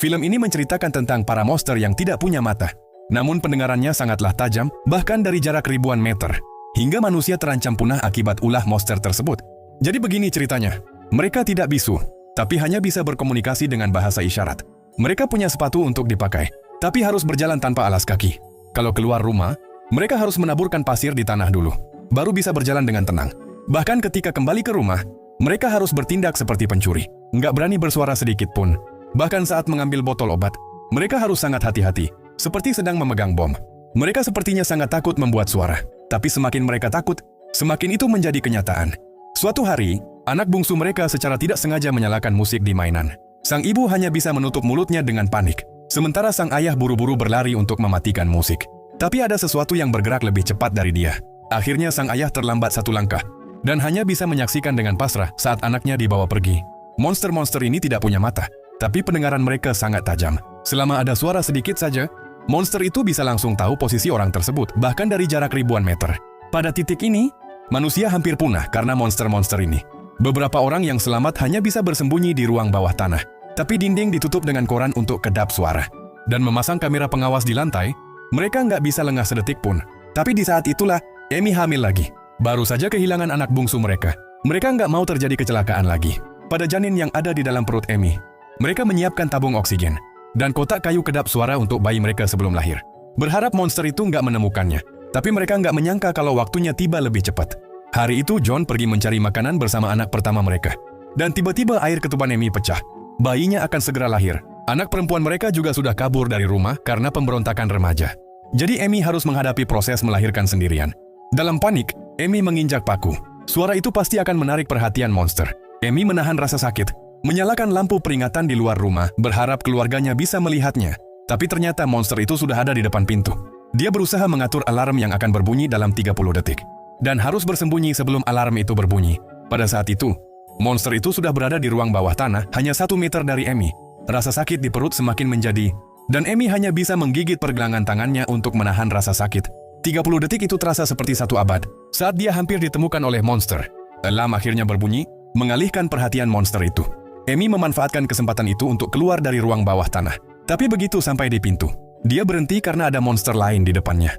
Film ini menceritakan tentang para monster yang tidak punya mata. Namun pendengarannya sangatlah tajam, bahkan dari jarak ribuan meter. Hingga manusia terancam punah akibat ulah monster tersebut. Jadi begini ceritanya. Mereka tidak bisu, tapi hanya bisa berkomunikasi dengan bahasa isyarat. Mereka punya sepatu untuk dipakai, tapi harus berjalan tanpa alas kaki. Kalau keluar rumah, mereka harus menaburkan pasir di tanah dulu, baru bisa berjalan dengan tenang. Bahkan ketika kembali ke rumah, mereka harus bertindak seperti pencuri. Nggak berani bersuara sedikit pun. Bahkan saat mengambil botol obat, mereka harus sangat hati-hati, seperti sedang memegang bom. Mereka sepertinya sangat takut membuat suara. Tapi semakin mereka takut, semakin itu menjadi kenyataan. Suatu hari, anak bungsu mereka secara tidak sengaja menyalakan musik di mainan. Sang ibu hanya bisa menutup mulutnya dengan panik. Sementara sang ayah buru-buru berlari untuk mematikan musik. Tapi ada sesuatu yang bergerak lebih cepat dari dia. Akhirnya sang ayah terlambat satu langkah. Dan hanya bisa menyaksikan dengan pasrah saat anaknya dibawa pergi. Monster-monster ini tidak punya mata. Tapi pendengaran mereka sangat tajam. Selama ada suara sedikit saja, monster itu bisa langsung tahu posisi orang tersebut, bahkan dari jarak ribuan meter. Pada titik ini, manusia hampir punah karena monster-monster ini. Beberapa orang yang selamat hanya bisa bersembunyi di ruang bawah tanah. Tapi dinding ditutup dengan koran untuk kedap suara. Dan memasang kamera pengawas di lantai, mereka nggak bisa lengah sedetik pun. Tapi di saat itulah, Amy hamil lagi. Baru saja kehilangan anak bungsu mereka. Mereka nggak mau terjadi kecelakaan lagi. Pada janin yang ada di dalam perut Amy, mereka menyiapkan tabung oksigen dan kotak kayu kedap suara untuk bayi mereka sebelum lahir. Berharap monster itu nggak menemukannya. Tapi mereka nggak menyangka kalau waktunya tiba lebih cepat. Hari itu John pergi mencari makanan bersama anak pertama mereka. Dan tiba-tiba air ketuban Amy pecah. Bayinya akan segera lahir. Anak perempuan mereka juga sudah kabur dari rumah karena pemberontakan remaja. Jadi Amy harus menghadapi proses melahirkan sendirian. Dalam panik, Amy menginjak paku. Suara itu pasti akan menarik perhatian monster. Amy menahan rasa sakit, menyalakan lampu peringatan di luar rumah, berharap keluarganya bisa melihatnya. Tapi ternyata monster itu sudah ada di depan pintu. Dia berusaha mengatur alarm yang akan berbunyi dalam 30 detik. Dan harus bersembunyi sebelum alarm itu berbunyi. Pada saat itu, monster itu sudah berada di ruang bawah tanah, hanya 1 meter dari Amy. Rasa sakit di perut semakin menjadi, dan Amy hanya bisa menggigit pergelangan tangannya untuk menahan rasa sakit. 30 detik itu terasa seperti 1 abad. Saat dia hampir ditemukan oleh monster, alarm akhirnya berbunyi, mengalihkan perhatian monster itu. Amy memanfaatkan kesempatan itu untuk keluar dari ruang bawah tanah. Tapi begitu sampai di pintu, dia berhenti karena ada monster lain di depannya.